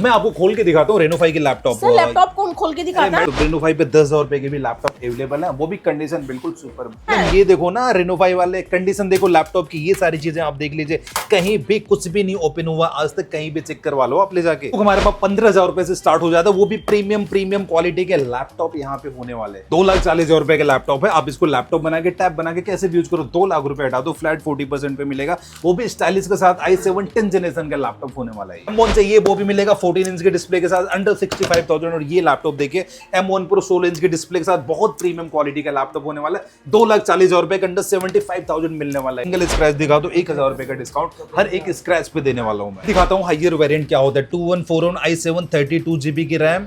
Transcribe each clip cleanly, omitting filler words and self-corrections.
मैं आपको खोल के दिखाता हूँ रेनो 5 के लैपटॉप। सर लैपटॉप कौन खोल के दिखाता है? रेनो 5 पे 10,000 रुपए के भी लैपटॉप अवेलेबल है, वो भी कंडीशन बिल्कुल सुपर है। ये देखो ना रेनो 5 वाले कंडीशन देखो लैपटॉप की, ये सारी चीजें आप देख लीजिए, कहीं भी कुछ भी नहीं ओपन हुआ आज तक, कहीं भी चेक करवा लो आप ले जाके। तो हमारे पास 15,000 रुपए से स्टार्ट हो जाता है, वो भी प्रीमियम क्वालिटी के लैपटॉप यहाँ पे होने वाले हैं। 2,40,000 रुपए का लैपटॉप है, आप इसको लैपटॉप बना के टैब बना के कैसे भी यूज करो, 2 लाख रुपए हटा दो, फ्लैट 40% पे मिलेगा, वो भी स्टाइलिश के साथ। i7 10 जनरेशन का लैपटॉप होने वाला है। M1 चाहिए वो भी मिलेगा 14 इंच के डिस्प्ले के साथ अंडर 65,000। और ये लैपटॉप देखिए M1 Pro 16 इंच के डिस्प्ले के साथ बहुत प्रीमियम क्वालिटी का लैपटॉप होने वाला है। 2,40,000 रुपए का अंडर 75,000 मिलने वाला है। सिंगल स्क्रैच दिखा दो 1,000 रुपए का डिस्काउंट हर एक स्क्रैच पे देने वाला हूं मैं। दिखाता हूं हाइयर वेरिएंट क्या होता है। 2141 i7 32 GB की रैम,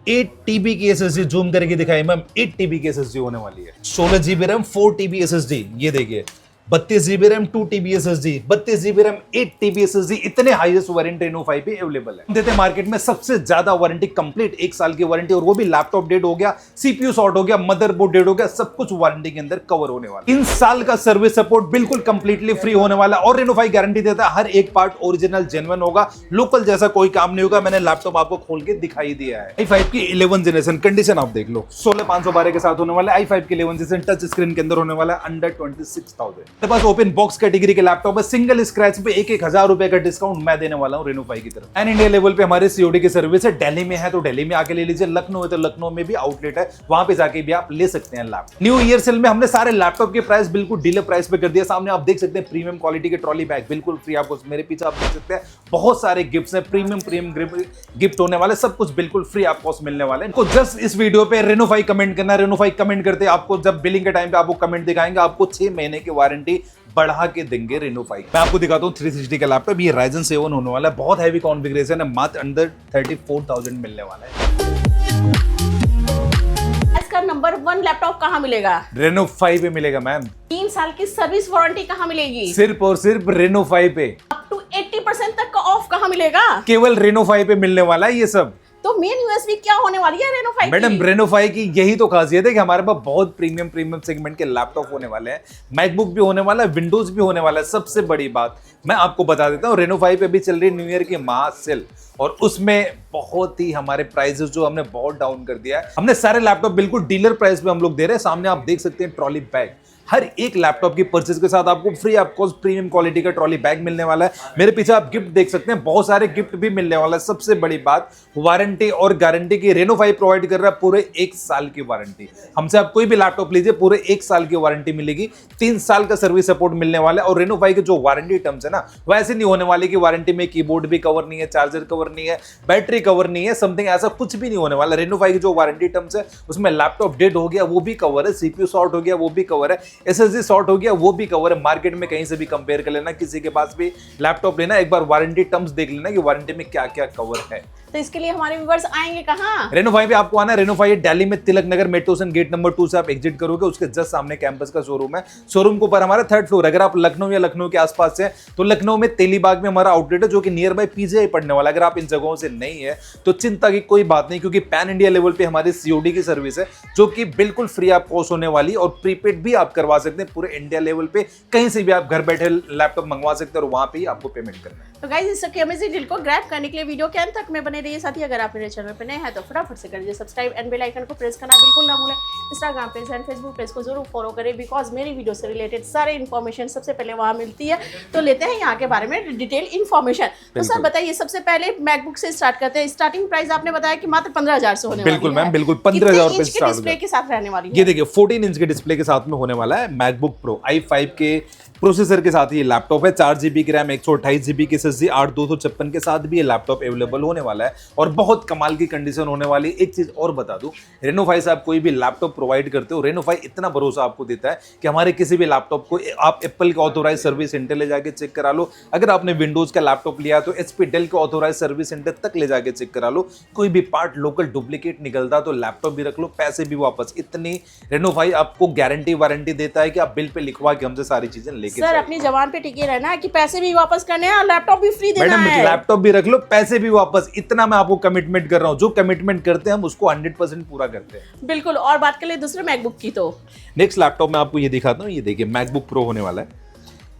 8 TB की SSD, जूम करके दिखाई मैम, 8 TB की SSD होने वाली है। 16 GB रैम 4 TB SSD, ये देखिए 32 GB RAM 2 TB SSD, 32 GB RAM 8 TB SSD, इतने हाईएस्ट वारंटी रेनो 5 पे अवेलेबल है। देते मार्केट में सबसे ज्यादा वारंटी, कंप्लीट 1 साल की वारंटी, और वो भी लैपटॉप डेड हो गया, CPU शॉर्ट हो गया, मदरबोर्ड डेड हो गया, सब कुछ वारंटी के अंदर कवर होने वाला है। 3 साल का सर्विस सपोर्ट बिल्कुल कंप्लीटली फ्री होने वाला है। और रेनो 5 गारंटी देता है हर एक पार्ट ओरिजिनल जेन्युइन होगा, लोकल जैसा कोई काम नहीं होगा। मैंने लैपटॉप आपको खोल के दिखाई दिया है। i5 की 11 जनरेशन कंडीशन आप देख लो, 16512 के साथ होने वाला है। i5 की 11 जनरेशन टच स्क्रीन के अंदर होने वाला है, अंडर 26,000। मेरे पास ओपन बॉक्स कैटेगरी के लैपटॉप है, सिंगल स्क्रैच पे 1,000 रुपए का डिस्काउंट मैं देने वाला हूं रेनो 5 की तरफ। एंड इंडिया लेवल पे हमारे सीओडी की सर्विस है। दिल्ली में है तो दिल्ली में आके ले लीजिए, लखनऊ है तो लखनऊ में भी आउटलेट है, वहां पे जाके भी आप ले सकते हैं लैपटॉप। न्यू ईयर सेल में हमने सारे लैपटॉप के प्राइस बिल्कुल डीलर प्राइस पे कर दिया। सामने आप देख सकते हैं प्रीमियम क्वालिटी के ट्रॉली बैग बिल्कुल फ्री आपको, मेरे पीछे आप देख सकते हैं बहुत सारे गिफ्ट्स हैं, प्रीमियम गिफ्ट होने वाले, सब कुछ बिल्कुल फ्री आपको मिलने वाले हैं। जस्ट इस वीडियो पे रेनो 5 कमेंट करना, रेनो 5 कमेंट करते आपको जब बिलिंग के टाइम पे आपको कमेंट दिखाएंगे, आपको 6 महीने की वारंटी बढ़ा के देंगे रेनो 5। मैं आपको दिखाता हूं 360 का लैपटॉप, ये Ryzen 7 होने वाला है, बहुत हैवी कॉन्फ़िगरेशन है, मात्र अंडर 34,000 मिलने वाला है। इसका नंबर 1 लैपटॉप कहाँ मिलेगा? रेनो 5 पे मिलेगा मैम। 3 साल की सर्विस वारंटी कहाँ मिलेगी? सिर्फ और सिर्फ रेनो 5 पे। अप टू 80% तक का ऑफ कहाँ मिलेगा? केवल रेनो 5 पे मिलने वाला है ये सब। तो मेन यूएसपी क्या होने वाली है रेनो 5 मैडम रेनो 5 की यही तो खासियत है कि हमारे पास बहुत प्रीमियम सेगमेंट के लैपटॉप होने वाले हैं, मैकबुक भी होने वाला है, विंडोज भी होने वाला है। सबसे बड़ी बात मैं आपको बता देता हूँ, रेनो 5 पे अभी चल रही न्यू ईयर की महा सेल, और उसमें बहुत ही हमारे प्राइसेस जो हमने बहुत डाउन कर दिया है। हमने सारे लैपटॉप बिल्कुल डीलर प्राइस पे हम लोग दे रहे हैं। सामने आप देख सकते हैं ट्रॉली बैग, हर एक लैपटॉप की परचेज के साथ आपको फ्री आपको प्रीमियम क्वालिटी का ट्रॉली बैग मिलने वाला है। मेरे पीछे आप गिफ्ट देख सकते हैं, बहुत सारे गिफ्ट भी मिलने वाला है। सबसे बड़ी बात वारंटी और गारंटी की, रेनो 5 प्रोवाइड कर रहा है पूरे 1 साल की वारंटी। हमसे आप कोई भी लैपटॉप लीजिए पूरे 1 साल की वारंटी मिलेगी, 3 साल का सर्विस सपोर्ट मिलने वाला है। और रेनो 5 के जो वारंटी टर्म्स है ना, वैसे नहीं होने वाली कि वारंटी में कीबोर्ड भी कवर नहीं है, चार्जर कवर नहीं है, बैटरी कवर नहीं है, समथिंग ऐसा कुछ भी नहीं होने वाला। रेनो 5 की जो वारंटी टर्म्स है उसमें लैपटॉप डेड हो गया वो भी कवर है, CPU शॉर्ट हो गया वो भी कवर है, SSD शॉर्ट हो गया वो भी कवर है। मार्केट में कहीं से भी कंपेयर कर लेना, किसी के पास भी लैपटॉप लेना, एक बार वारंटी टर्म्स देख लेना कि वारंटी में क्या क्या कवर है। तो इसके लिए हमारे व्यूअर्स आएंगे कहाँ? रेनो 5 पे आपको आना है। रेनो 5 दिल्ली में Tilak Nagar metro station gate number 2 से आप एग्जिट करोगे, उसके जस्ट सामने कैंपस का शोरूम है। शोरूम के ऊपर हमारा 3rd फ्लोर। अगर आप लखनऊ या लखनऊ के आसपास से, तो लखनऊ में तेलीबाग में हमारा आउटलेट है जो कि नियर बाय PGI पड़ने वाला। अगर आप इन जगहों से नहीं है तो चिंता की कोई बात नहीं, क्योंकि पैन इंडिया लेवल पे हमारी COD की सर्विस है जो कि बिल्कुल फ्री आप कोर्स होने वाली, और प्रीपेड भी आप करवा सकते हैं पूरे इंडिया लेवल पे। कहीं से भी आप घर बैठे लैपटॉप मंगवा सकते हैं और वहां पे ही आपको पेमेंट करना है। तो गाइस इस अमेजिंग डील को ग्रैब करने के लिए वीडियो के अंत तक में बने रहिए। साथ ही अगर आप मेरे चैनल पे नए हैं तो फटाफट से कर दीजिए सब्सक्राइब एंड बेल आइकन को प्रेस करना बिल्कुल ना भूलें। Instagram page and Facebook page को जरूर फॉलो करें, बिकॉज मेरी वीडियो से रिलेटेड सारे इन्फॉर्मेशन सबसे पहले वहाँ मिलती है। तो लेते हैं यहाँ के बारे में डिटेल इन्फॉर्मेशन। तो सर बताइए, सबसे पहले मैकबुक से स्टार्ट करते हैं। स्टार्टिंग प्राइस आपने बताया कि मात्र 15,000 से होने वाली है। बिल्कुल मैम, बिल्कुल 15,000 रुपए से स्टार्ट डिस्प्ले के साथ रहने वाली है। ये देखिए 14 इंच के डिस्प्ले के साथ में होने वाला है मैकबुक प्रो। i5 के प्रोसेसर के साथ ये लैपटॉप है, 4 GB की रैम, 128 GB की SSD, 8/256 के साथ भी ये लैपटॉप अवेलेबल होने वाला है, और बहुत कमाल की कंडीशन होने वाली। एक चीज और बता दूं, रेनो 5 से आप कोई भी लैपटॉप प्रोवाइड करते हो, रेनो 5 इतना भरोसा आपको देता है कि हमारे किसी भी लैपटॉप को आप एप्पल के ऑथोराइज सर्विस सेंटर ले जाके चेक करा लो। अगर आपने विंडोज का लैपटॉप लिया तो HP डेल के ऑथोराइज सर्विस सेंटर तक ले जाके चेक करा लो। कोई भी पार्ट लोकल डुप्लीकेट निकलता तो लैपटॉप भी रख लो, पैसे भी वापस। इतनी रेनो 5 आपको गारंटी वारंटी देता है कि आप बिल पे लिखवा के हमसे सारी चीजें लेके सर अपनी जबान पे टिके रहना है कि पैसे भी वापस करने हैं और लैपटॉप भी फ्री देना मैडम, है। लैपटॉप भी रख लो, पैसे भी वापस। इतना मैं आपको कमिटमेंट कर रहा हूं, जो कमिटमेंट करते हैं हम उसको 100% पूरा करते हैं। बिल्कुल। और बात कर ले दूसरे मैकबुक की, तो नेक्स्ट लैपटॉप में आपको ये दिखाता हूं। ये देखिए मैकबुक प्रो होने वाला है।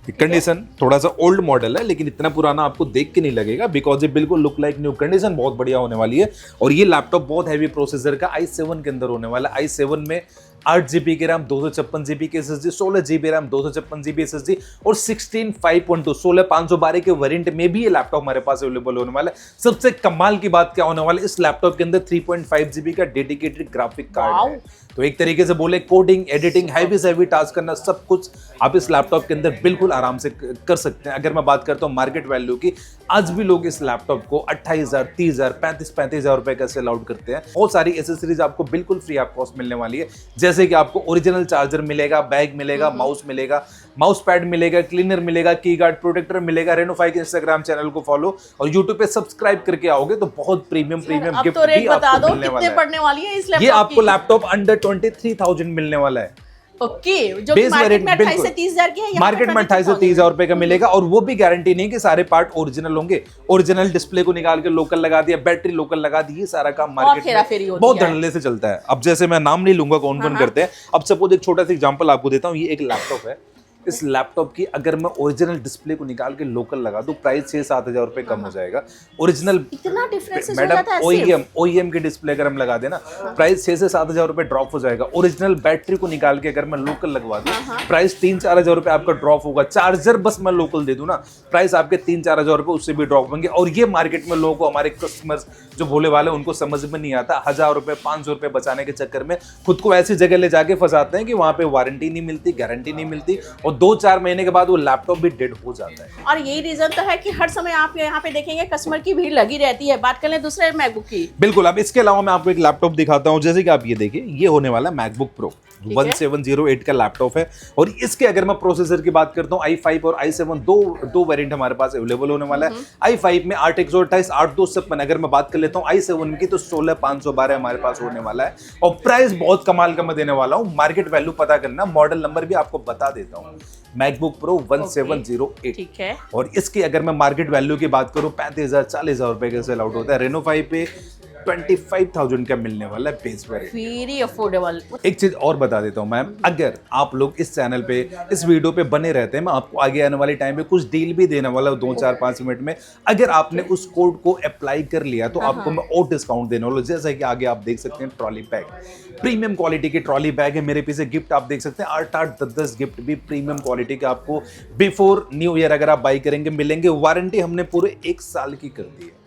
कंडीशन थोड़ा सा ओल्ड मॉडल है, लेकिन इतना पुराना आपको देख के नहीं लगेगा, बिकॉज ये बिल्कुल लुक लाइक न्यू। कंडीशन बहुत बढ़िया होने वाली है। और ये लैपटॉप बहुत हैवी प्रोसेसर का i7 के अंदर होने वाला है। i7 में 8 GB की रैम, 256 GB की SSD, 16 GB RAM, 256 GB SSD और 16 512 के वेरिएंट में भी ये लैपटॉप हमारे पास अवेलेबल होने वाला है। सबसे कमाल की बात क्या होने वाला है, इस लैपटॉप के अंदर 3.5 GB का डेडिकेटेड ग्राफिक कार्ड है। तो एक तरीके से बोले कोडिंग, एडिटिंग, हैवी से हैवी टास्क करना, सब कुछ आप इस लैपटॉप के अंदर बिल्कुल आराम से कर सकते हैं। अगर मैं बात करता हूँ मार्केट वैल्यू की, आज भी लोग इस लैपटॉप को 28,000, 30,000, 35,000 रुपए का सेल आउट करते हैं। बहुत सारी एसेसरीज आपको बिल्कुल फ्री ऑफ कॉस्ट मिलने वाली है, जैसे कि आपको ओरिजिनल चार्जर मिलेगा, बैग मिलेगा, माउस मिलेगा, माउस पैड मिलेगा, क्लीनर मिलेगा, की गार्ड प्रोटेक्टर मिलेगा। रेनोफाई के इंस्टाग्राम चैनल को फॉलो और यूट्यूब पे सब्सक्राइब करके आओगे तो बहुत प्रीमियम गिफ्ट तो भी आपको मिलने वाला है। पड़ने वाली है इस लैपटॉप ये आपको लैपटॉप अंडर 23,000 मिलने वाला है। ओके, जो कि मार्केट में 28 से 30,000 की है, मार्केट में 28 से 30,000 रुपए का मिलेगा। और वो भी गारंटी नहीं कि सारे पार्ट ओरिजिनल होंगे। ओरिजिनल डिस्प्ले को निकाल के लोकल लगा दिया, बैटरी लोकल लगा दी, ये सारा काम मार्केट में बहुत धड़ल्ले से चलता है। अब जैसे मैं नाम नहीं लूंगा कौन कौन करते हैं। अब सपोज एक छोटा सा एग्जांपल आपको देता हूँ। ये एक लैपटॉप है, इस लैपटॉप की अगर मैं ओरिजिनल डिस्प्ले को निकाल के लोकल लगा दूं, प्राइस 6-7 हजार रुपए कम हो जाएगा। ओरिजिनल इतना डिफरेंस मैडम OEM की डिस्प्ले अगर हम लगा देना, प्राइस 6 से 7 हजार रुपए ड्रॉप हो जाएगा। ओरिजिनल बैटरी को निकाल के अगर मैं लोकल लगवा दूं, प्राइस 3-4 हजार रुपए आपका ड्रॉप होगा। चार्जर बस मैं लोकल दे दूं ना, प्राइस आपके 3-4 हजार रुपए उससे भी ड्रॉप होंगे। और ये मार्केट में लोगों को, हमारे कस्टमर्स जो भोले वाले, उनको समझ में नहीं आता। 1000 रुपए 500 रुपए बचाने के चक्कर में खुद को ऐसी जगह ले जाके फंसाते हैं कि वहां पे वारंटी नहीं मिलती, गारंटी नहीं मिलती, और 2-4 महीने के बाद वो लैपटॉप भी डेड हो जाता है। और यही रीजन तो है कि हर समय आप यहाँ पे देखेंगे कस्टमर की भीड़ लगी रहती है। बात कर लें दूसरे मैकबुक की। बिल्कुल। अब इसके अलावा मैं आपको एक लैपटॉप दिखाता हूँ, जैसे कि आप ये देखिए, ये होने वाला मैकबुक प्रो 1708 का लैपटॉप है। और इसके अगर मैं प्रोसेसर की बात करता हूँ, i5 और i7 दो वेरिएंट हमारे पास अवेलेबल होने वाला है। i5 में 8 128 8 256, अगर मैं बात कर लेता हूँ i7 की तो 16 512 हमारे पास होने वाला है। और प्राइस बहुत कमाल का मैं देने वाला हूँ। मार्केट वैल्यू पता करना, मॉडल नंबर भी आपको बता देता हूँ। मैकबुक प्रो 1708, ठीक है। और इसकी अगर मैं मार्केट वैल्यू की बात करूं, 35,000 40,000 रुपए का सेल आउट होता है। रेनोफाई पे 25,000 का मिलने वाला है बेस वेरिएंट, वेरी अफोर्डेबल। एक चीज और बता देता हूं मैम, अगर आप लोग इस चैनल पे, इस वीडियो पे बने रहते हैं, मैं आपको आगे आने वाले टाइम पे कुछ डील भी देने वाला हूं 2-4-5 मिनट में। अगर आपने उस कोड को अप्लाई कर लिया तो आपको मैं और डिस्काउंट देने वाला हूं। जैसा कि आगे आप देख सकते हैं, ट्रॉली बैग, प्रीमियम क्वालिटी के ट्रॉली बैग है मेरे पीछे। गिफ्ट आप देख सकते हैं 8-8 10-10 गिफ्ट भी प्रीमियम क्वालिटी के आपको बिफोर न्यू ईयर अगर आप बाई करेंगे मिलेंगे। वारंटी हमने पूरे 1 साल की कर दी है,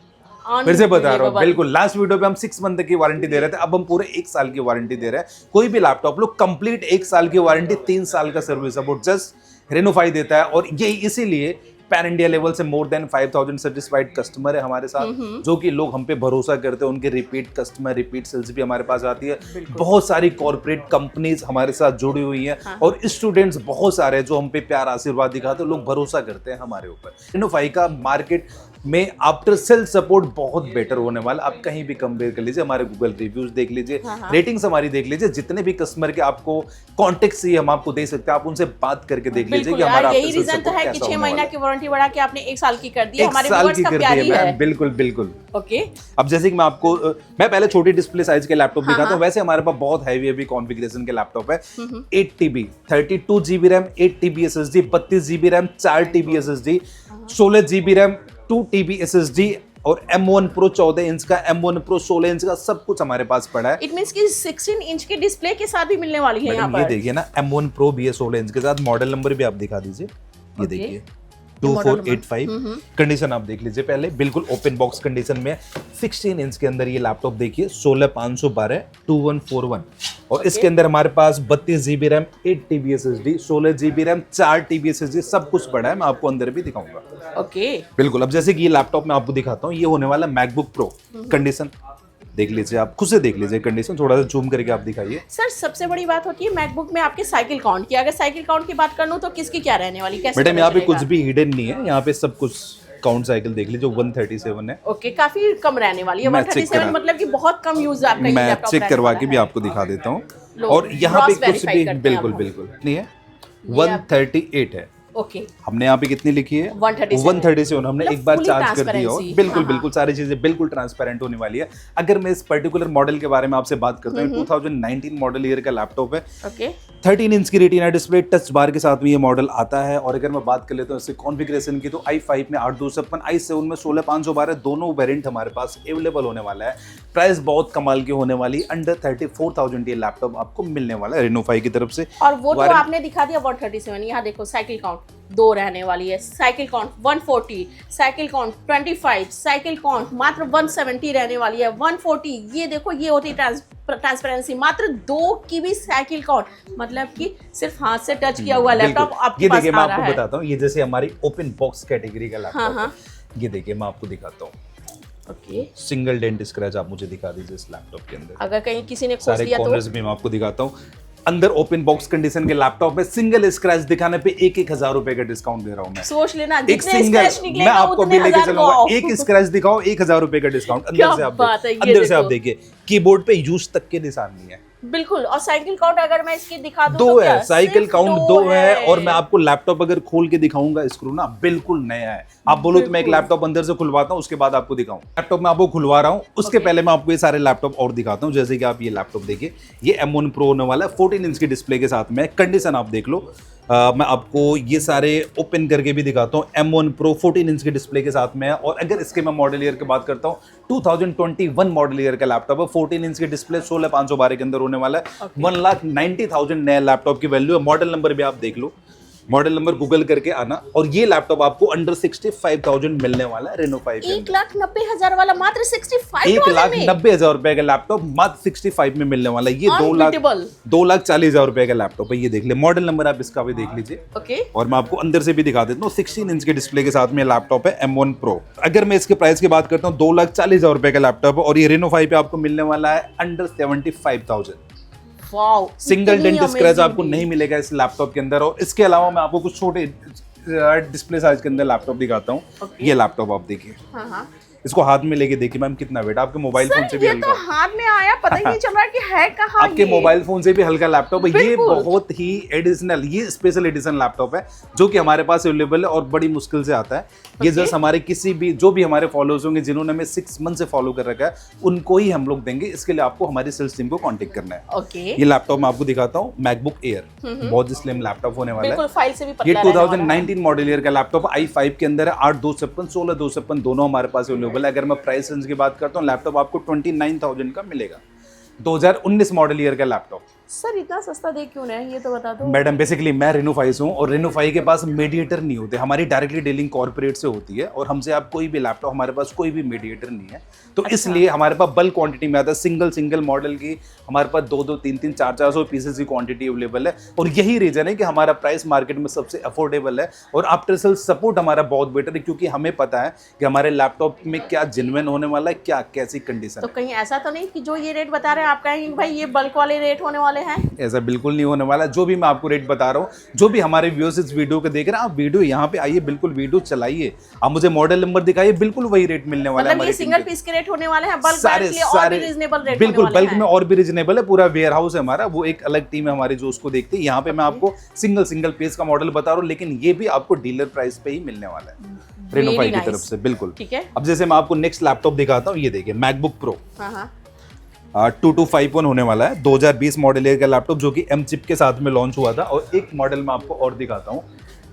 फिर से बता रहा हूँ। बिल्कुल, लास्ट वीडियो पे हम 6 मंथ की वारंटी दे रहे थे, अब हम पूरे 1 साल की वारंटी दे रहे हैं। कोई भी लैपटॉप लोग कंप्लीट 1 साल की वारंटी, 3 साल का सर्विस सपोर्ट जस्ट रेनोफाई देता है। और ये इसीलिए पैन इंडिया लेवल से मोर देन 5,000 सेटिस्फाइड कस्टमर है हमारे साथ, जो कि लोग हम पे भरोसा करते हैं। उनके रिपीट कस्टमर, रिपीट सेल्स भी हमारे पास आती है। बहुत सारी कॉर्पोरेट कंपनीज हमारे साथ जुड़ी हुई हैं, और स्टूडेंट्स बहुत सारे हैं जो हम पे प्यार आशीर्वाद दिखाते हैं। लोग भरोसा करते हैं हमारे ऊपर। रेनोफाई का मार्केट में आफ्टर सेल सपोर्ट बहुत बेटर होने वाला। आप कहीं भी कंपेयर कर लीजिए, हमारे गूगल रिव्यूज देख लीजिए, रेटिंग्स हमारी देख लीजिए, जितने भी कस्टमर के आपको कॉन्टेक्ट चाहिए हम आपको दे सकते हैं। आप उनसे बात करके देख लीजिए कि हमारा यही रीजन तो है कि 6 महीना की वारंटी बढ़ा के आपने 1 साल की कर दी है। हमारे व्यूअर्स का प्यार ही है। बिल्कुल बिल्कुल। ओके, अब जैसे कि मैं पहले छोटी डिस्प्ले साइज के लैपटॉप दिखाता हूँ, वैसे हमारे पास बहुत हैवी कॉन्फ़िगरेशन के लैपटॉप है। 8 TB 32 GB RAM, 8 TB SSD, 32 GB RAM, 4 TB SSD, 16 GB RAM, 2 TB SSD और M1 Pro 14 इंच का, M1 Pro 16 इंच का, सब कुछ हमारे पास पड़ा है। इट मींस कि 16 इंच के डिस्प्ले के साथ भी मिलने वाली है यहाँ पर। ये देखिए ना, M1 Pro भी है 16 इंच के साथ। मॉडल नंबर भी आप दिखा दीजिए, ये देखिए 2485। कंडीशन आप देख लीजिए पहले, बिल्कुल ओपन बॉक्स कंडीशन में। 16 इंच के अंदर ये लैपटॉप देखिए, 16 512 2141। और इसके अंदर हमारे पास 32 GB RAM, 8 TB SSD, 16 GB RAM, 4 TB SSD, सब कुछ पड़ा है। मैं आपको अंदर भी दिखाऊंगा। ओके, बिल्कुल। अब जैसे कि ये लैपटॉप मैं आपको दिखाता हूँ, ये होने वाला मैकबुक प्रो। कंडीशन देख लीजिए, आप खुद से देख लीजिए कंडीशन, थोड़ा सा जूम करके आप दिखाइए। सर, सबसे बड़ी बात होती है मैकबुक में आपके साइकिल काउंट की। अगर साइकिल काउंट की बात कर लूं तो किसकी क्या रहने वाली, कैसे? मैडम यहाँ पे कुछ भी हिडन नहीं है, यहाँ पे सब कुछ काउंट साइकिल देख लीजिए, 137 है। ओके, काफी कम रहने वाली है। 137 मतलब कि बहुत कम यूज है आपका। मैं चेक करवा के भी आपको दिखा देता हूँ। और यहाँ पे कुछ भी बिल्कुल नहीं है, 138 है। ओके हमने यहाँ पे कितनी लिखी है 137 हमने एक बार चार्ज कर दिया हो। बिल्कुल बिल्कुल सारी चीजें बिल्कुल ट्रांसपेरेंट होने वाली है। अगर मैं इस पर्टिकुलर मॉडल के बारे में आपसे बात करता हूँ, 2019 मॉडल ईयर का लैपटॉप है। ओके 13 इंच की रेटिना डिस्प्ले टच बार के साथ में ये मॉडल आता है। और अगर मैं बात कर लेता हूँ इसके कॉन्फ़िगरेशन की, तो i5 में 8/256, i7 में 16/512 दोनों वेरिएंट हमारे पास अवेलेबल होने वाला है। प्राइस बहुत कमाल की होने वाली, अंडर 34,000 ये लैपटॉप आपको मिलने वाला है रेनोफाई की तरफ से। और वो तो आपने दिखा दिया 137, यहाँ देखो साइकिल काउंट 2 रहने वाली है, cycle count 140, cycle count 25, cycle count मात्र 170 रहने वाली है, 140। ये देखो ये होती है ट्रांसपेरेंसी, मात्र 2 की भी साइकिल काउंट, मतलब कि सिर्फ हाथ से टच किया हुआ लैपटॉप आपके पास आ रहा है। ये देखिए मैं आपको बताता हूँ, ये जैसे हमारी ओपन बॉक्स कैटेगरी का लैपटॉप है। ये देखिए मैं आपको दिखाता हूँ। ओके सिंगल डेंट स्क्रैच आप मुझे दिखा दीजिए इस लैपटॉप के अंदर। अगर कहीं किसी ने खोस सारे दिया कॉर्नर्स भी मैं आपको दिखाता हूँ। अंदर ओपन बॉक्स कंडीशन के लैपटॉप में सिंगल स्क्रैच दिखाने पे 1,000 रुपए का डिस्काउंट दे रहा हूँ मैं। सोच लेना, एक सिंगल मैं आपको भी लेके चलूंगा, एक स्क्रैच दिखाओ 1,000 रुपए का डिस्काउंट। अंदर से आप देखिए कीबोर्ड पे यूज तक के निशान नहीं है। बिल्कुल। और साइकिल काउंट अगर मैं इसकी दिखा दूं 2 तो है, साइकिल काउंट 2 है। और मैं आप आपको लैपटॉप अगर खोल के दिखाऊंगा, स्क्रू ना बिल्कुल नया है। आप बोलो तो मैं एक लैपटॉप अंदर से खुलवाता हूँ, उसके बाद आपको दिखाऊं। लैपटॉप मैं आपको खुलवा रहा हूँ, उसके पहले मैं आपको ये सारे लैपटॉप और दिखाता हूँ। जैसे कि आप ये लैपटॉप देखिए, ये M1 Pro होने वाला है, 14 इंच की डिस्प्ले के साथ में। कंडीशन आप देख लो। मैं आपको ये सारे ओपन करके भी दिखाता हूँ। M1 Pro 14 इंच की डिस्प्ले के साथ में है। और अगर इसके मैं मॉडल ईयर की बात करता हूँ, 2021 मॉडल ईयर का लैपटॉप है, 14 इंच की डिस्प्ले 16/512 के अंदर होने वाला है। 1,90,000 नया लैपटॉप की वैल्यू है। मॉडल नंबर भी आप देख लो, मॉडल नंबर गूगल करके आना। और ये लैपटॉप आपको अंडर 65,000 मिलने वाला है रेनोफाई के अंदर। 1,90,000 वाला मात्र 65,000 1,90,000 रुपए का लैपटॉप मात्र 65 में मिलने वाला है। ये 2,40,000 रुपए का लैपटॉप है। ये देख ले, मॉडल नंबर आप इसका भी देख लीजिए। ओके और मैं आपको अंदर से भी दिखा देता हूँ। 16 इंच के डिस्प्ले के साथ में लैपटॉप है M1 Pro। अगर मैं इसके प्राइस की बात करता हूँ, 2,40,000 रुपए का लैपटॉप है। और ये रेनोफाई पे आपको मिलने वाला है under 75,000। Wow, single dent scratch आपको नहीं मिलेगा इस लैपटॉप के अंदर। और इसके अलावा मैं आपको कुछ छोटे डिस्प्ले साइज के अंदर लैपटॉप दिखाता हूँ। ये लैपटॉप आप देखिए, इसको हाथ में लेके देखिए मैम कितना वेट। आपके मोबाइल फोन से भी हल्का, तो हाथ में आया, पता ही नहीं चल रहा कि है कहाँ। आपके मोबाइल फोन से भी हल्का लैपटॉप है। ये बहुत ही एडिशनल, ये स्पेशल एडिशन लैपटॉप है जो कि हमारे पास अवेलेबल है और बड़ी मुश्किल से आता है। ये जस्ट हमारे किसी भी जो भी हमारे फॉलोअर्स होंगे जिन्होंने हमें 6 मंथ से फॉलो कर रखा है, उनको ही हम लोग देंगे। इसके लिए आपको हमारी सेल्स टीम को कांटेक्ट करना है। ये लैपटॉप मैं आपको दिखाता हूँ, मैकबुक एयर, बहुत स्लिम लैपटॉप होने वाला है। फाइल से भी ये 2019 मॉडल ईयर का लैपटॉप i5 के अंदर है। 8/256, 16/256 दोनों हमारे पास अवेलेबल है। अगर मैं प्राइस की बात करता हूँ, लैपटॉप आपको 29,000 का मिलेगा। 2019 मॉडल ईयर का लैपटॉप। सर इतना सस्ता दे क्यों रहे हैं, ये तो बता दो। मैडम बेसिकली मैं रेनोफाई से हूँ और रेनोफाई के पास मीडिएटर नहीं होते, हमारी डायरेक्टली डीलिंग कॉर्पोरेट से होती है। और हमसे आप कोई भी लैपटॉप, हमारे पास कोई भी मीडिएटर नहीं है। तो इसलिए हमारे पास बल्क क्वांटिटी में आता है। सिंगल मॉडल की हमारे पास 2-2, 3-3, 400 पीसेस की क्वांटिटी अवेलेबल है। और यही रीजन है कि हमारा प्राइस मार्केट में सबसे अफोर्डेबल है। और आफ्टर सेल सपोर्ट हमारा बहुत बेटर है, क्योंकि हमें पता है कि हमारे लैपटॉप में क्या जेन्युइन होने वाला है, क्या कैसी कंडीशन तो कहीं ऐसा तो नहीं कि जो ये रेट बता रहे हैं आप कहेंगे भाई ये बल्क वाले रेट होने वाले हैं? ऐसा बिल्कुल नहीं होने वाला। जो भी मैं आपको रेट बता रहा हूँ, जो भी हमारे व्यूअर्स इस वीडियो को देख रहे हैं, आप वीडियो यहाँ पे आइए, बिल्कुल वीडियो चलाइए, आप मुझे मॉडल नंबर दिखाइए, बिल्कुल वही रेट मिलने वाला है। मतलब ये सिंगल पीस के रेट होने वाले हैं, बल्क सारे और भी रीजनेबल रेट बिल्कुल बल्क में और भी रीजनेबल है। पूरा वेयर हाउस है हमारा, वो एक अलग टीम है हमारी जो उसको देखती है। यहाँ पे मैं आपको सिंगल पीस का मॉडल बता रहा हूँ, लेकिन ये भी आपको डीलर प्राइस पे ही मिलने वाला है रेनोफाई की तरफ से। बिल्कुल ठीक है। अब जैसे मैं आपको नेक्स्ट लैपटॉप दिखाता हूँ, ये देखिए मैकबुक प्रो 2251 होने वाला है। 2020 मॉडल ईयर का लैपटॉप जो कि M चिप के साथ में लॉन्च हुआ था। और एक मॉडल मैं आपको और दिखाता हूँ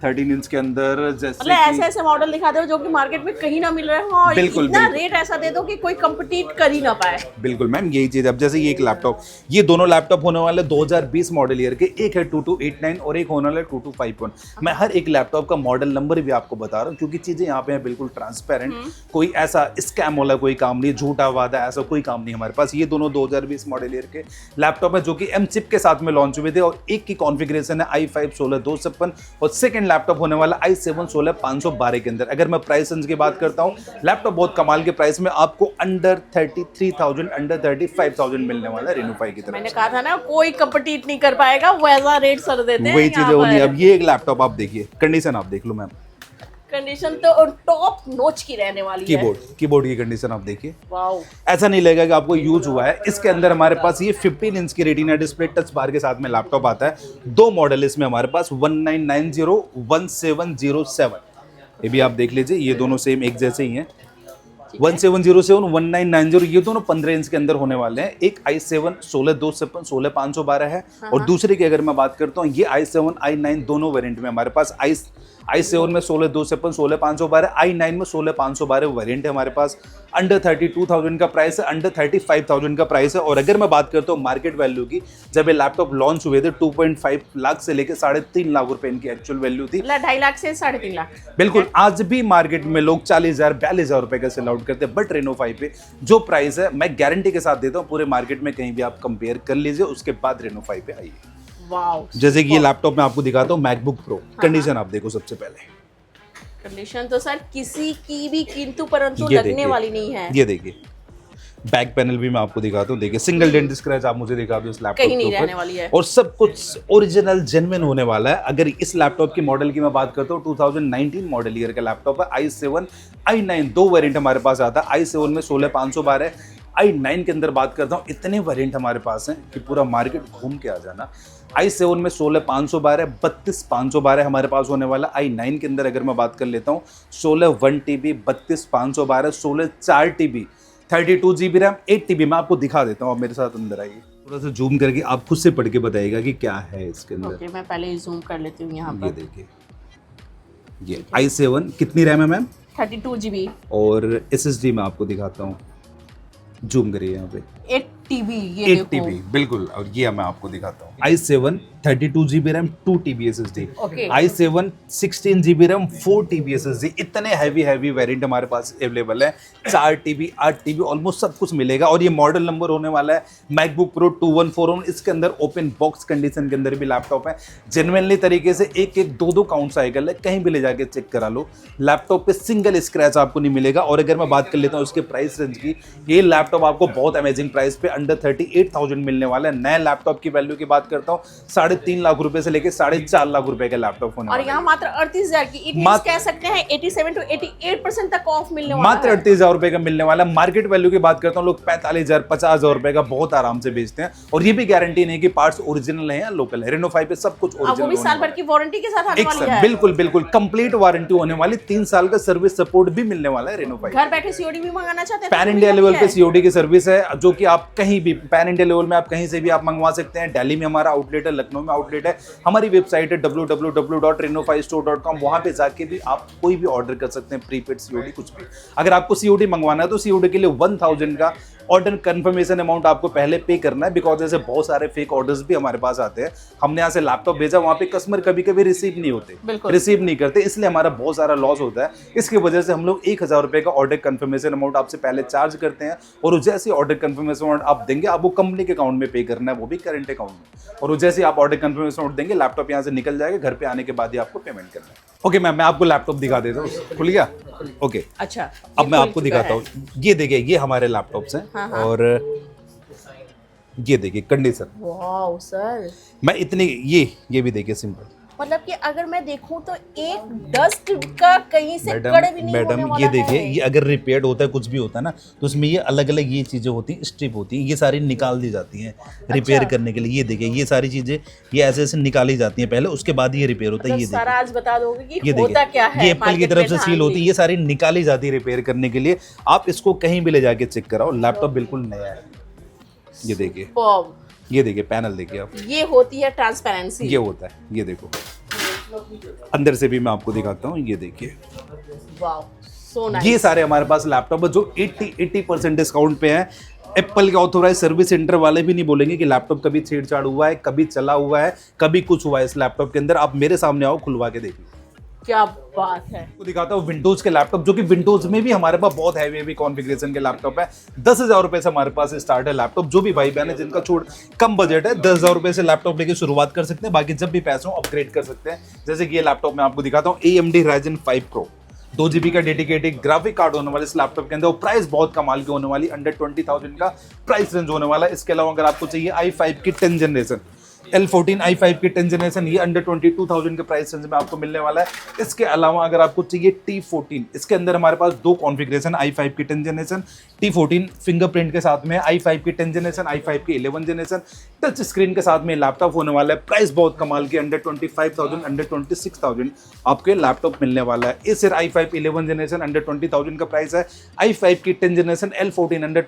13 इंच के अंदर, जैसे मतलब ऐसे मॉडल दिखा दो जो कि मार्केट में कहीं ना मिल रहे हो। और बिल्कुल इतना रेट ऐसा दे दो कि कोई कंपीट कर ही ना पाए। बिल्कुल मैम, यही चीज। अब जैसे ये एक लैपटॉप, ये दोनों लैपटॉप होने वाले 2020 मॉडल ईयर के। एक है 2289 और एक होने वाला है 2251। मैं हर एक लैपटॉप का मॉडल नंबर भी आपको बता रहा हूँ, क्योंकि चीजें यहाँ पे हैं बिल्कुल ट्रांसपेरेंट। कोई ऐसा स्कैम वाला कोई काम नहीं, झूठा वादा ऐसा कोई काम नहीं हमारे पास। ये दोनों 2020 मॉडल ईयर के लैपटॉप है जो कि M चिप के साथ में लॉन्च हुए थे। और एक की कॉन्फ़िगरेशन है i5 16/256 और सेकंड लैपटॉप होने वाला i7 16/512 के अंदर। अगर मैं प्राइस रेंज की बात करता हूँ, लैपटॉप बहुत कमाल के प्राइस में आपको अंडर 33,000, अंडर 35,000 मिलने वाला है रेनोफाई की तरफ। मैंने कहा था ना कोई कंपीट नहीं कर पाएगा, वैसा रेट सर देते हैं। वही चीजें होनी है। अब ये एक लैपटॉप आप देखिए, कंडीशन आप देख लो मैम। कंडीशन तो टॉप नोच की रहने वाली है। कीबोर्ड की कंडीशन आप देखिए, वाओ, ऐसा नहीं लगेगा कि आपको यूज हुआ है। इसके अंदर हमारे पास ये 15 इंच की रेटिना डिस्प्ले टच बार के साथ में लैपटॉप आता है। दो मॉडल इसमें हमारे पास 1990 1707, ये भी आप देख लीजिए, ये दोनों सेम एक जैसे ही हैं। 1707 1990 ये दोनों 15 इंच के अंदर होने वाले हैं। एक i7 16256 16512 है और दूसरे की अगर मैं बात करता हूँ ये i7 i9 दोनों वेरिएंट में हमारे पास i7 में 16256 16512, i9 में 16512 वेरिएंट है हमारे पास। अंडर 32,000 का प्राइस है, अंडर 35,000 का प्राइस है। और अगर मैं बात करता हूँ मार्केट वैल्यू की, जब ये लैपटॉप लॉन्च हुए थे 2.5 लाख से लेकर 3.5 लाख रुपए इनकी एक्चुअल वैल्यू थी। 2.5 लाख से 3.5 लाख। बिल्कुल, आज भी मार्केट में लोग 40,000 42,000 रुपए का सेल आउट करते हैं, बट रेनो 5 पे जो प्राइस है मैं गारंटी के साथ देता हूँ पूरे मार्केट में कहीं भी आप कंपेयर कर लीजिए, उसके बाद रेनो 5 पे आइए। वाओ, जैसे कि ये लैपटॉप मैं आपको दिखाता हूँ मैकबुक प्रो, कंडीशन आप देखो। सबसे पहले कंडीशन तो सर किसी की भी किंतु परंतु ये लगने देखिए, वाली नहीं है। ये देखिए बैक पैनल भी मैं आपको दिखाता हूँ, देखिए सिंगल डेंट स्क्रैच आप मुझे दिखा दो इस लैपटॉप कहीं नहीं के रहने ऊपर, वाली है। और सब कुछ ओरिजिनल जेन्युइन होने वाला है। अगर इस लैपटॉप की मॉडल की मैं बात करता हूँ 2019 मॉडल ईयर का लैपटॉप है। i7 i9 दो वेरिएंट हमारे पास आता है। i7 में 16512, i9 के अंदर बात करता हूँ इतने वेरिएंट हमारे पास हैं कि पूरा मार्केट घूम के आ जाना। i7 में 16512 32512 हमारे पास होने वाला। i9 के अंदर अगर मैं बात कर लेता हूँ 16 1TB 32512, 16 4TB 32 GB RAM 8 TB मैं आपको दिखा देता हूँ। आप मेरे साथ अंदर आइए, थोड़ा सा जूम करके आप खुद से पढ़ के बताइएगा कि क्या है इसके अंदर। ओके, मैं पहले ही जूम कर लेती हूँ यहाँ ये पर। देखिए, ये i7 कितनी रैम है मैम? 32 GB और SSD मैं आपको दिखाता हूँ, जूम करिए यहाँ पे, 8 TB, ये 8 TB बिल्कुल। और ये मैं आपको दिखाता हूँ i7 32 GB RAM 2 TB SSD, Okay. i7 16 GB RAM 4 TB SSD। इतने हैवी वेरिएंट हमारे पास अवेलेबल है। 4 TB 8 TB ऑलमोस्ट सब कुछ मिलेगा। और ये मॉडल नंबर होने वाला है मैकबुक प्रो 2141। इसके अंदर ओपन बॉक्स कंडीशन के अंदर भी लैपटॉप है। जेन्युइनली तरीके से एक दो काउंट साइकिल है, कहीं भी ले जाके चेक करा लो, लैपटॉप पे सिंगल स्क्रैच आपको नहीं मिलेगा। और अगर मैं बात कर लेता हूँ उसके प्राइस रेंज की, ये लैपटॉप आपको बहुत अमेजिंग प्राइस पे अंडर 38,000 मिलने वाला है। नए लैपटॉप की वैल्यू की बात करता हूँ 3.5 लाख रुपए से लेके 4.5 लाख रुपए का लैपटॉप होने और वाला है। यहाँ मात्र 38,000 की, इट मींस कह सकते हैं 87 to 88% तक ऑफ मिलने वाला मात्र है। 38,000 रुपए का मिलने वाला। मार्केट वैल्यू की बात करता हूँ लोग 45,000 50,000 रुपए का बहुत आराम से बेचते हैं। और ये भी गारंटी नहीं कि पार्ट्स ओरिजिनल है या लोकल है। रेनो 5 पे सब कुछ अब वो भी ओरिजिनल साल भर की वारंटी के साथ आने वाली है। बिल्कुल कंप्लीट वारंटी होने वाली, 3 साल का सर्विस सपोर्ट भी मिलने वाला है रेनो 5। घर बैठे सीओडी भी मंगाना चाहते हैं पैन इंडिया लेवल पे सीओडी की सर्विस है, जो कि आप कहीं भी पैन इंडिया लेवल में आप कहीं से भी आप मंगवा सकते हैं। दिल्ली में हमारा आउटलेट है, लखनऊ में आउटलेट है, हमारी वेबसाइट है www.reno5store.com। वहां पे जाके भी आप कोई भी ऑर्डर कर सकते हैं, प्रीपेड सीओडी कुछ भी। अगर आपको सीओडी मंगवाना है तो सीओडी के लिए 1000 का ऑर्डर कंफर्मेशन अमाउंट आपको पहले पे करना है, बिकॉज ऐसे बहुत सारे फेक ऑर्डर्स भी हमारे पास आते हैं। हमने यहाँ से लैपटॉप भेजा, वहाँ पे कस्टमर कभी कभी रिसीव नहीं होते, रिसीव नहीं करते, इसलिए हमारा बहुत सारा लॉस होता है। इसकी वजह से हम लोग 1000 रुपए का ऑर्डर कंफर्मेशन अमाउंट आपसे पहले चार्ज करते हैं, और जैसे ऑर्डर कंफर्मेशन अमाउंट आप देंगे, आप वो कंपनी के अकाउंट में पे करना है, वो भी करंट अकाउंट में। और जैसे आप ऑर्डर कंफर्मेशन अमाउंट देंगे, लैपटॉप यहाँ से निकल जाएगा, घर पे आने के बाद ही आपको पेमेंट करना है। ओके मैम, मैं आपको लैपटॉप दिखा देता हूँ, खुल गया? ओके, अच्छा, अब मैं आपको दिखाता हूँ। ये देखिए, ये हमारे लैपटॉप्स हैं, और ये देखिए कंडीशन। वाओ सर, मैं इतनी ये भी देखिए सिंपल। मतलब कि अगर मैं देखूं तो एक डस्ट का कहीं से कड़ भी नहीं होने वाला ये देखिए, है। ये अगर रिपेयर्ड होता है कुछ भी होता है ना, तो उसमें ये अलग अलग ये चीजें होती हैं, स्ट्रिप होती हैं, ये सारी निकाल दी जाती हैं रिपेयर करने के लिए। ये देखिए, ये सारी चीजें ये ऐसे ऐसे निकाली जाती हैं पहले, उसके बाद ये रिपेयर होता है। ये सारा आज बता दोगे कि ये होता क्या है? ये एप्पल की तरफ से सील होती है, ये सारी निकाली जाती है रिपेयर करने के लिए। आप इसको कहीं भी ले जाके चेक कराओ, लैपटॉप बिल्कुल नया है। ये देखिए, ये देखिए पैनल देखिए आप, ये होती है ट्रांसपेरेंसी, ये होता है। ये देखो अंदर से भी मैं आपको दिखाता हूँ, ये देखिए। Wow, so nice. ये सारे हमारे पास लैपटॉप है जो 80% डिस्काउंट पे है। एप्पल के ऑथोराइज सर्विस सेंटर वाले भी नहीं बोलेंगे कि लैपटॉप कभी छेड़छाड़ हुआ है, कभी चला हुआ है, कभी कुछ हुआ है इस लैपटॉप के अंदर। आप मेरे सामने आओ, खुलवा के देखिए। क्या बात है। आपको दिखाता हूँ विंडोज के लैपटॉप, जो कि विंडोज में भी हमारे पास बहुत हैवी कॉन्फ़िगरेशन के लैपटॉप है। 10,000 रुपए से हमारे पास स्टार्ट है लैपटॉप। जो भी भाई बहन है जिनका छोड़ कम बजट है, 10,000 रुपए से लैपटॉप लेके शुरुआत कर सकते हैं, बाकी जब भी पैसे हो अपग्रेड कर सकते हैं। जैसे कि ये लैपटॉप मैं आपको दिखाता हूँ, AMD Ryzen 5 Pro 2 GB का डेडिकेटेड ग्राफिक कार्ड होने वाला इस लैपटॉप के अंदर। और प्राइस बहुत कमाल की होने वाली, अंडर 20,000 का प्राइस रेंज होने वाला है। इसके अलावा अगर आपको चाहिए i5 की 10th जनरेशन, L14 i5 की 10 जनरेशन, ये अंडर 22,000 के प्राइस रेंज में आपको मिलने वाला है। इसके अलावा अगर आपको चाहिए T14, इसके अंदर हमारे पास दो कॉन्फ़िगरेशन, i5 की 10 जनरेशन, T14 फिंगरप्रिंट के साथ में, i5 की 10 जनरेशन, i5 की 11 जनरेशन, टच स्क्रीन के साथ में लैपटॉप होने वाला है। प्राइस बहुत कमाल की, अंडर 25,000, अंडर 26,000 आपको ये लैपटॉप मिलने वाला है। इस i5 11 जनरेशन अंडर 20,000 का प्राइस है। i5 की 10 जनरेशन L14 अंडर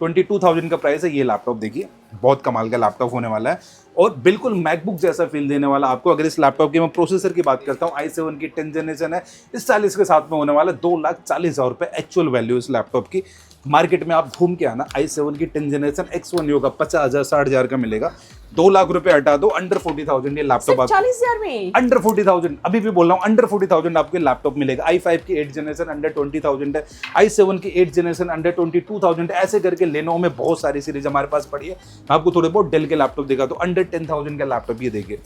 22,000 का प्राइस है। ये लैपटॉप देखिए बहुत कमाल का लैपटॉप होने वाला है और बिल्कुल मैकबुक जैसा फील देने वाला आपको। अगर इस लैपटॉप की मैं प्रोसेसर की बात करता हूँ, i7 की 10 जनरेशन है। इस साल इसके साथ में होने वाला 2,40,000 रुपये एक्चुअल वैल्यू इस लैपटॉप की। मार्केट में आप घूम के आना, i7 की 10 जनरेशन X1 होगा 50,000 60,000 का मिलेगा। 2 लाख रुपए हटा दो, अंडर 40,000 ये लैपटॉप आपको 40,000 में, अंडर 40,000, अभी भी बोल रहा हूँ अंडर 40,000 आपको लैपटॉप मिलेगा। i5 की 8 जनरेशन अंडर 20,000 है, i7 की 8 जनरेशन अंडर 22,000 है। ऐसे करके लेनोवो में बहुत सारी सीरीज हमारे पास पड़ी है। आपको थोड़े बहुत डेल के लैपटॉप दिखा तो अंडर 10,000 का लैपटॉप ये देखिए,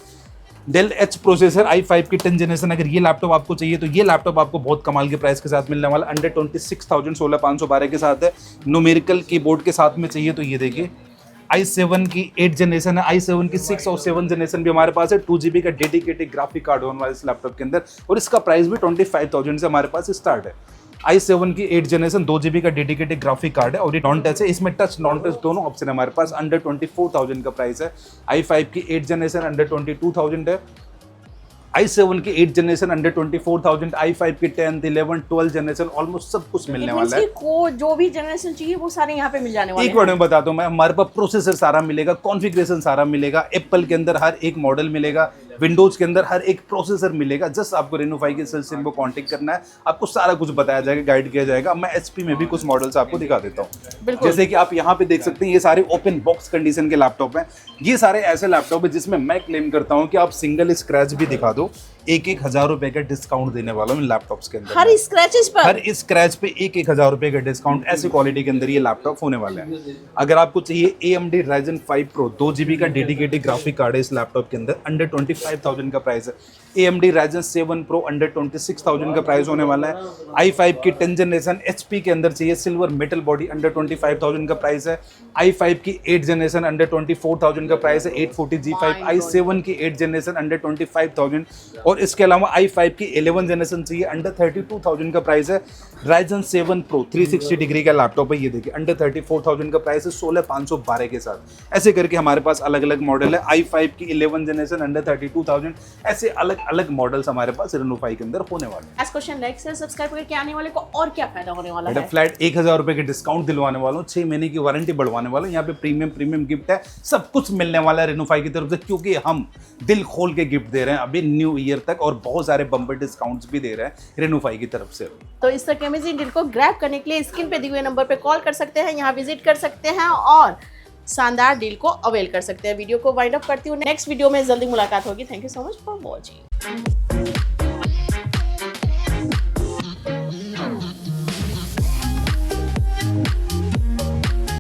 डेल एच प्रोसेसर i5 की 10 जनरेशन। अगर ये लैपटॉप आपको चाहिए तो ये लैपटॉप आपको बहुत कमाल के प्राइस के साथ मिलने वाला, अंडर 26,000 16,512 के साथ है। न्यूमेरिकल कीबोर्ड के साथ में चाहिए तो ये देखिए i7 की 8 जनरेशन है, i7 की 6 और 7 जनरेशन भी हमारे पास है। 2GB का डेडिकेटेड ग्राफिक कार्ड होने वाला इस लैपटॉप के अंदर और इसका प्राइस भी 25,000 से हमारे पास स्टार्ट है। i7 की 8 जनरेशन 2GB का डेडिकेटेड ग्राफिक कार्ड है और ये नॉन टच है। इसमें टच नॉन टच दोनों ऑप्शन है हमारे पास। अंडर 24,000 का प्राइस है। i5 की 8 जनरेशन अंडर 22,000 है, i7 की 8 जनरेशन अंडर 24,000, i5 की 10, 11, 12 जनरेशन ऑलमोस्ट सब कुछ मिलने वाला है। को जो भी जनरेशन चाहिए वो सारे यहाँ पे मिल जाने वाले हैं। एक वर्ड में बता दूं मैं, हमारे पास प्रोसेसर सारा मिलेगा, कॉन्फ़िगरेशन सारा मिलेगा, एप्पल के अंदर हर एक मॉडल मिलेगा, विंडोज के अंदर हर एक प्रोसेसर मिलेगा। जस्ट आपको रेनोफाई के सेल्स टीम को कांटेक्ट करना है, आपको सारा कुछ बताया जाएगा, गाइड किया जाएगा। मैं एचपी में भी कुछ मॉडल्स आपको दिखा देता हूँ। जैसे कि आप यहाँ पे देख सकते हैं, ये सारे ओपन बॉक्स कंडीशन के लैपटॉप हैं। ये सारे ऐसे लैपटॉप है जिसमें मैं क्लेम करता हूँ कि आप सिंगल स्क्रैच भी दिखा दो, 1,000 रुपए का डिस्काउंट देने वाला हूँ इन लैपटॉप्स के अंदर। हर स्क्रैचेस पर, हर स्क्रैच पे 1,000 रुपए का डिस्काउंट। ऐसी क्वालिटी के अंदर ये लैपटॉप होने वाले हैं। अगर आपको चाहिए AMD Ryzen 5 Pro 2GB का डेडिकेटेड ग्राफिक कार्ड है इस लैपटॉप के अंदर, अंडर 25,000 का प्राइस है। AMD Ryzen 7 Pro अंडर 26,000 का प्राइस होने वाला है। i5 की 10 जनरेशन HP के अंदर चाहिए, सिल्वर मेटल बॉडी, अंडर 25,000 का प्राइस है। i5 की 8 जनरेशन अंडर 24,000 का प्राइस है। 840 G5 i7 की 8 जनरेशन अंडर 25,000 और इसके अलावा i5 की 11 जनरेशन चाहिए, अंडर 32,000 का प्राइस है। Ryzen 7 Pro 360 डिग्री का लैपटॉप है, ये देखिए अंडर 34,000 का प्राइस है 16,512 के साथ। ऐसे करके हमारे पास अलग अलग मॉडल है। i5 की 11 जनरेशन अंडर 32,000, ऐसे अलग अलग मॉडल्स हमारे पास रेनोफाई के अंदर होने वाले हैं। आज क्वेश्चन लाइक से सब्सक्राइब करके आने वाले को और क्या फायदा होने वाला है? फ्लैट 1,000 रुपए के डिस्काउंट दिलवाने वाला हूँ, 6 महीने की वारंटी बढ़वाने वाला हूँ। यहाँ पे प्रीमियम गिफ्ट है, सब कुछ मिलने वाला है रेनोफाई की तरफ से, क्योंकि हम दिल खोल के गिफ्ट दे रहे हैं अभी न्यू ईयर तक और बहुत सारे बम्पर डिस्काउंट्स भी दे रहे हैं रेनोफाई की तरफ से। तो इस तरह के अमेजिंग डील को ग्रैब करने के लिए स्क्रीन पे दिए हुए नंबर पे कॉल कर सकते हैं, यहाँ विजिट कर सकते हैं और शानदार डील को अवेल कर सकते हैं। वीडियो को वाइंड अप करती हूँ, नेक्स्ट वीडियो में जल्दी मुलाकात होगी। Thank you so much for watching.